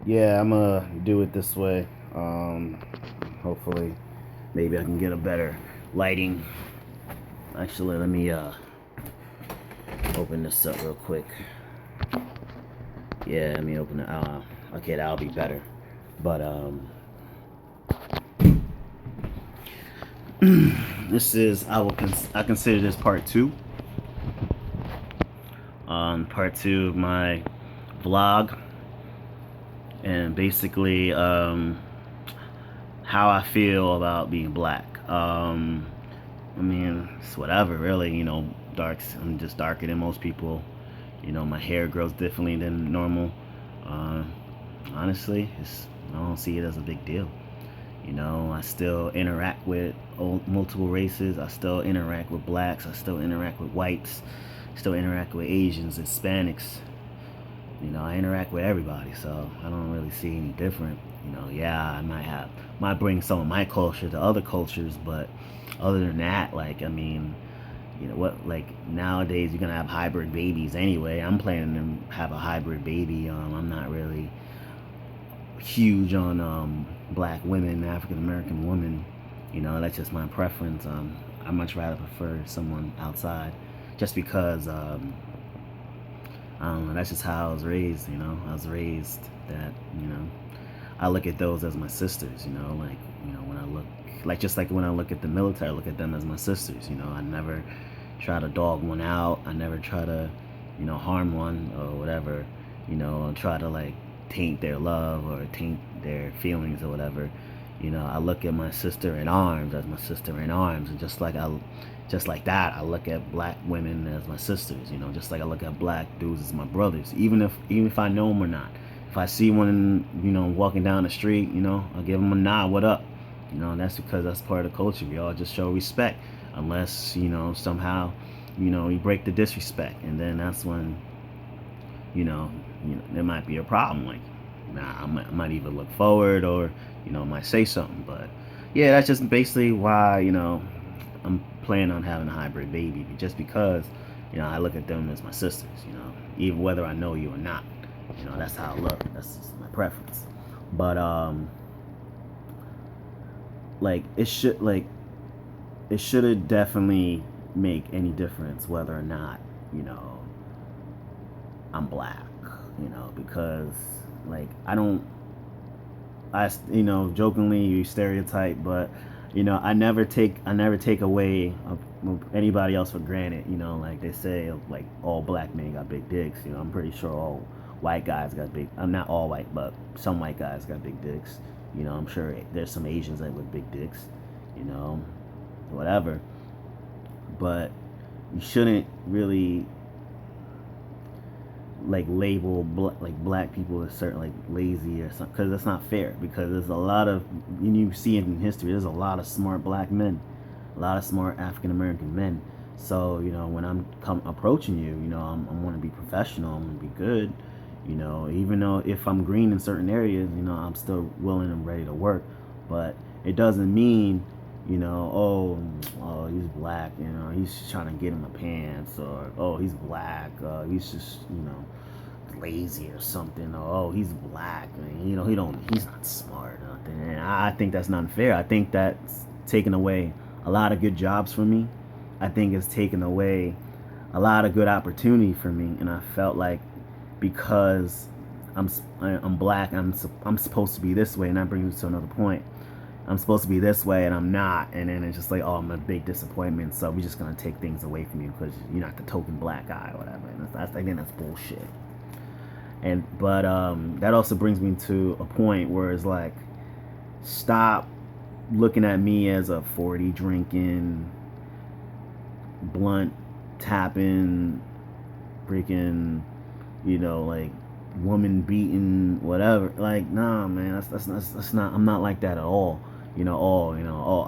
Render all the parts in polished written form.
Yeah, I'm gonna do it this way. Hopefully, maybe I can get a better lighting. Actually, let me open this up real quick. Yeah, let me open it. Okay, that'll be better. But this is I consider this part two. Part two of my vlog, and basically how I feel about being black. I mean, it's whatever, really. I'm just darker than most people. My hair grows differently than normal. Uh, Honestly, I don't see it as a big deal. I still interact with multiple races. I still interact with blacks. I still interact with whites. Still interact with Asians, Hispanics. I interact with everybody, so I don't really see any different. Yeah, I might bring some of my culture to other cultures, but other than that, like, I mean, what, like, nowadays you're gonna have hybrid babies anyway. I'm planning to have a hybrid baby. I'm not really huge on black women, African American women. That's just my preference. I much rather prefer someone outside, just because I don't know. That's just how I was raised. I was raised that I look at those as my sisters. Like, when I look, like, just like when I look at the military, I look at them as my sisters. I never try to dog one out. I never try to harm one or whatever. Try to, like, taint their love or taint their feelings or whatever. I look at my sister in arms as my sister in arms, and just like that, I look at black women as my sisters. Just like I look at black dudes as my brothers, even if I know them or not. If I see one, walking down the street, I'll give them a nod, what up? And that's because that's part of the culture. We all just show respect, unless somehow, you break the disrespect, and then that's when, there might be a problem. Like, nah, I might even look forward, or might say something. But yeah, that's just basically why I'm planning on having a hybrid baby, just because I look at them as my sisters. Even whether I know you or not. That's how I look. That's just my preference. But like, it should have definitely make any difference whether or not I'm black. Because, like, jokingly you stereotype, but I never take away of anybody else for granted. Like they say, like, all black men got big dicks. I'm pretty sure all white guys got big. I'm not all white, but some white guys got big dicks. I'm sure there's some Asians that with big dicks. You know, whatever. But you shouldn't really, like, label like black people as certain, like, lazy or something, because that's not fair. Because there's a lot of, you see it in history, there's a lot of smart black men, a lot of smart African American men. So when I'm approaching you, I'm want to be professional, I'm going to be good. Even though if I'm green in certain areas, I'm still willing and ready to work. But it doesn't mean, oh, he's black, he's trying to get in my pants, or, oh, he's black, he's just, lazy or something, or, oh, he's black, and, he's not smart or nothing. And I think that's not fair. I think that's taken away a lot of good jobs from me. I think it's taken away a lot of good opportunity for me, and I felt like, because I'm black, I'm supposed to be this way, and that brings me to another point. I'm supposed to be this way and I'm not, and then it's just like, oh, I'm a big disappointment, so we're just gonna take things away from you because you're not the token black guy or whatever. And I think that's bullshit. But that also brings me to a point where it's like, stop looking at me as a 40 drinking, blunt tapping, freaking, like, woman beating, whatever. Like, nah, man, that's not. I'm not like that at all. Oh,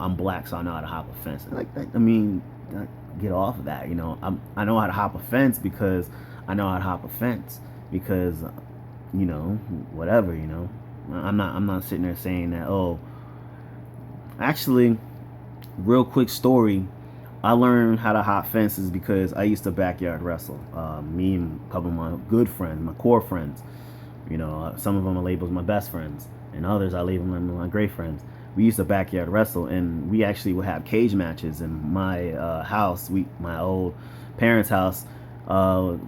I'm black, so I know how to hop a fence. Like, I mean, get off of that. I know how to hop a fence because I know how to hop a fence, because whatever. I'm not sitting there saying that. Oh, actually, real quick story. I learned how to hop fences because I used to backyard wrestle. Me and a couple of my good friends, my core friends, Some of them I label as my best friends, and others I label them my great friends. We used to backyard wrestle, and we actually would have cage matches in my house. My old parents' house.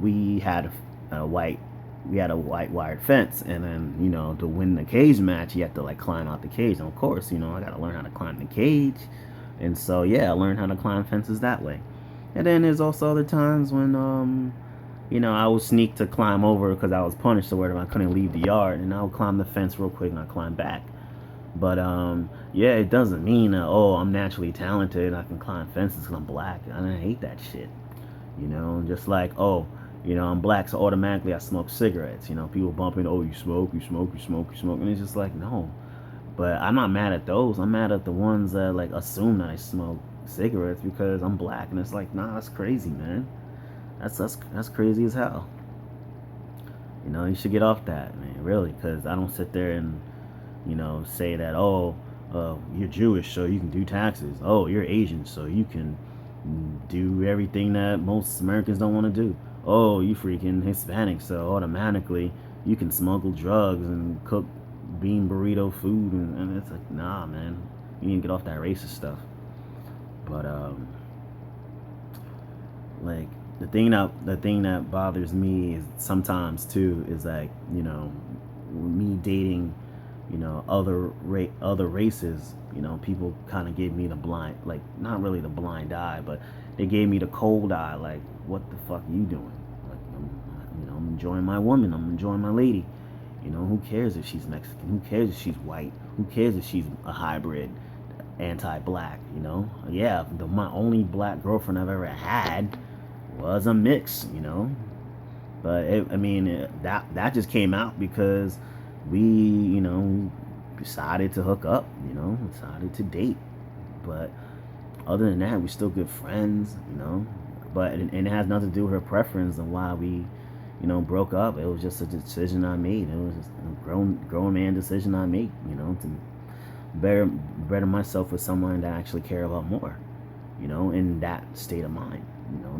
We had a white we had a white wired fence, and then to win the cage match you have to like climb out the cage, and of course I got to learn how to climb the cage. And so yeah, I learned how to climb fences that way. And then there's also other times when I would sneak to climb over because I was punished, so where I couldn't leave the yard, and I would climb the fence real quick and I climb back. But yeah, it doesn't mean that, oh, I'm naturally talented, I can climb fences because I'm black. I hate that shit. Just like, oh, I'm black, so automatically I smoke cigarettes. People bumping, oh, you smoke, you smoke, you smoke, you smoke, and it's just like, no. But I'm not mad at those. I'm mad at the ones that like assume that I smoke cigarettes because I'm black, and it's like, nah, that's crazy, man. That's crazy as hell. You should get off that, man, really, because I don't sit there and say that, oh, you're Jewish, so you can do taxes. Oh, you're Asian, so you can do everything that most Americans don't want to do. Oh, you freaking Hispanic, so automatically you can smuggle drugs and cook bean burrito food, and it's like, nah, man, you need to get off that racist stuff. But like the thing that bothers me is sometimes too is like me dating other races. People kind of gave me the blind, like, not really the blind eye, but they gave me the cold eye, like, what the fuck are you doing? Like, I'm enjoying my woman, I'm enjoying my lady. Who cares if she's Mexican? Who cares if she's white? Who cares if she's a hybrid, anti-black? Yeah, my only black girlfriend I've ever had was a mix. But that just came out because we decided to hook up, decided to date. But other than that, we're still good friends. But and it has nothing to do with her preference and why we broke up. It was just a decision I made. It was just a grown man decision I made, to better myself with someone that I actually care about more, in that state of mind,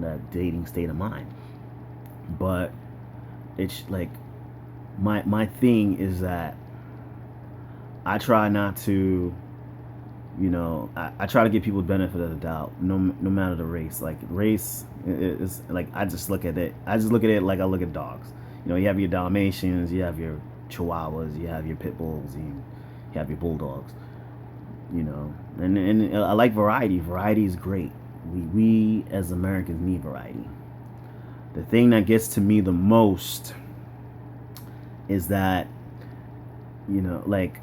that dating state of mind. But it's like my thing is that I try not to, I try to give people the benefit of the doubt, no matter the race. Like race is like I just look at it like I look at dogs. You have your Dalmatians, you have your Chihuahuas, you have your Pit Bulls, you have your Bulldogs. And I like variety. Variety is great. We as Americans need variety. The thing that gets to me the most is that like,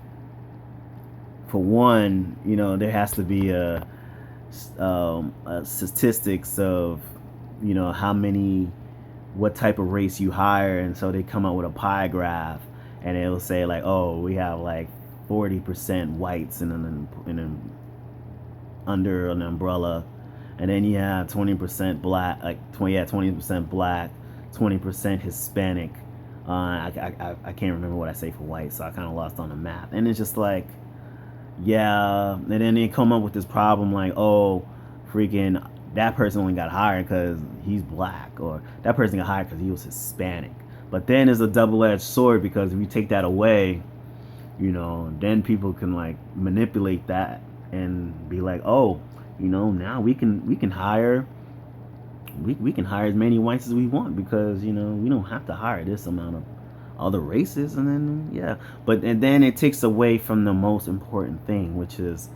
for one, there has to be a statistics of what type of race you hire, and so they come up with a pie graph, and it'll say like, oh, we have like 40% whites in under an umbrella, and then you have 20% black, like 20% black, 20% Hispanic. I can't remember what I say for white, so I kind of lost on the math. And it's just like, yeah, and then they come up with this problem like, oh, freaking, that person only got hired because he's black, or that person got hired because he was Hispanic. But then it's a double-edged sword, because if you take that away, then people can like manipulate that and be like, oh, now we can hire we can hire as many whites as we want, because we don't have to hire this amount of other races. And then and then it takes away from the most important thing, which is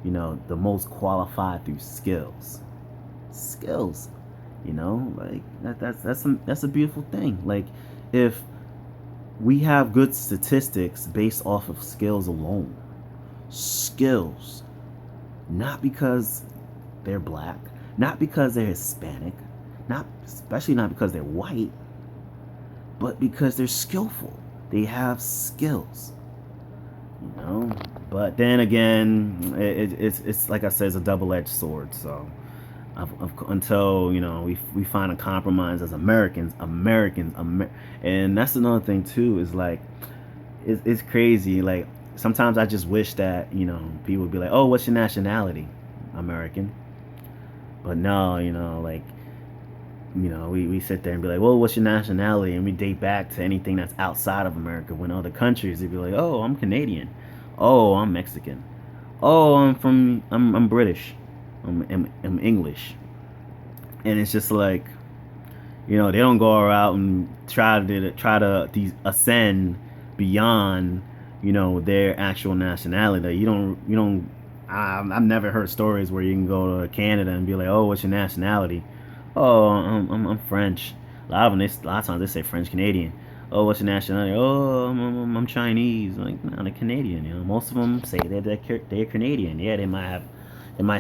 the most qualified through skills. Like that's a beautiful thing. Like, if we have good statistics based off of skills alone, skills, not because they're black, not because they're Hispanic, especially not because they're white, but because they're skillful. They have skills. But then again, it's like I said, it's a double-edged sword. So until we find a compromise as Americans, and that's another thing too, is like, it's crazy. Like, sometimes I just wish that people would be like, oh, what's your nationality? American. But no, like, we sit there and be like, well, what's your nationality? And we date back to anything that's outside of America. When other countries, they'd be like, oh, I'm Canadian. Oh, I'm Mexican. Oh, I'm British. I'm English. And it's just like, they don't go out and try to ascend beyond, their actual nationality. You don't. I've never heard stories where you can go to Canada and be like, oh, what's your nationality? Oh, I'm French. A lot of times they say French Canadian. Oh, what's your nationality? Oh, I'm Chinese. Like, no, they're Canadian. Most of them say they're Canadian. Yeah, they might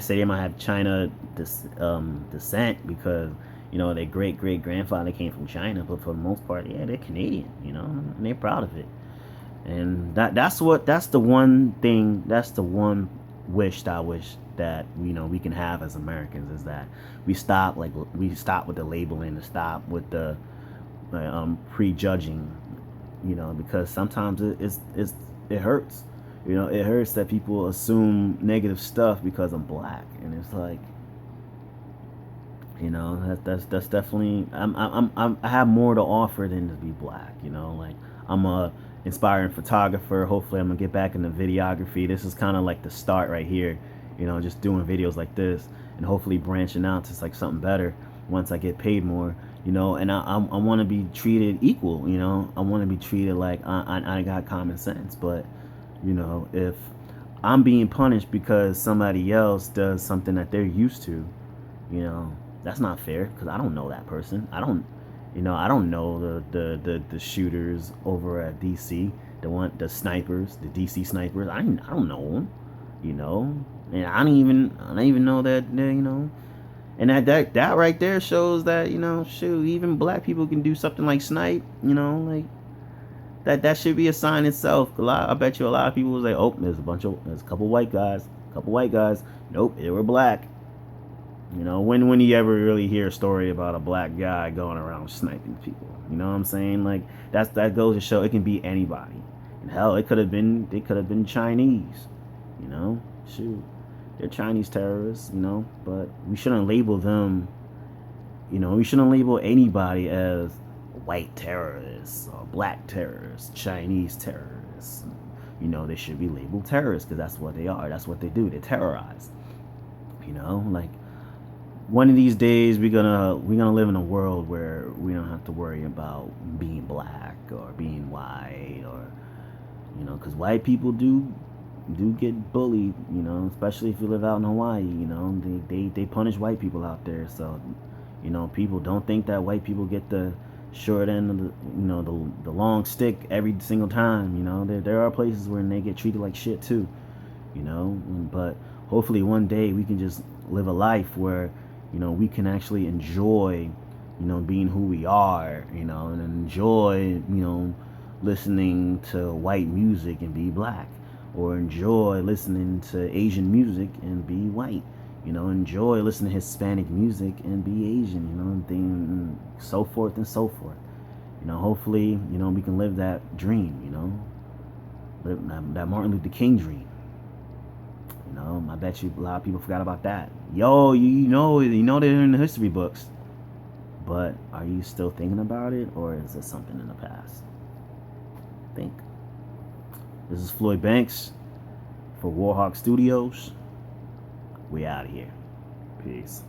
have China descent because their great great grandfather came from China, but for the most part, yeah, they're Canadian. And they're proud of it. And that's the one thing, that's the one wish that I wish that we can have as Americans, is that we stop with the labeling, and stop with the prejudging, because sometimes it hurts. It hurts that people assume negative stuff because I'm black, and it's like, that's definitely, I have more to offer than to be black. Like, I'm a inspiring photographer. Hopefully, I'm gonna get back into videography. This is kind of like the start right here. Just doing videos like this, and hopefully branching out to like something better once I get paid more. And I want to be treated equal. I want to be treated like I got common sense. But if I'm being punished because somebody else does something that they're used to, you know that's not fair, because I don't know that person. I don't know the shooters over at DC, the snipers, the DC snipers. I don't know them, and I don't even know that and that right there shows that, shoot, even black people can do something like snipe. Like, that should be a sign itself. I bet you a lot of people was like, oh, there's a couple white guys. Nope, they were black. When you ever really hear a story about a black guy going around sniping people? You know what I'm saying? Like, that goes to show it can be anybody. And hell, they could have been Chinese. Shoot, they're Chinese terrorists. But we shouldn't label them. We shouldn't label anybody as white terrorists or black terrorists, Chinese terrorists. They should be labeled terrorists, because that's what they are. That's what they do. They terrorize. Like, one of these days we're gonna live in a world where we don't have to worry about being black or being white, or because white people do get bullied, especially if you live out in Hawaii. They punish white people out there. So people don't think that white people get the short end of the long stick every single time. There are places where they get treated like shit too. But hopefully one day we can just live a life where we can actually enjoy being who we are, and enjoy listening to white music and be black, or enjoy listening to Asian music and be white, enjoy listening to Hispanic music and be Asian, and so forth and so forth. Hopefully we can live that dream, live that Martin Luther King dream. I bet you a lot of people forgot about that. Yo, they're in the history books. But are you still thinking about it, or is it something in the past? Think. This is Floyd Banks for Warhawk Studios. We out of here. Peace.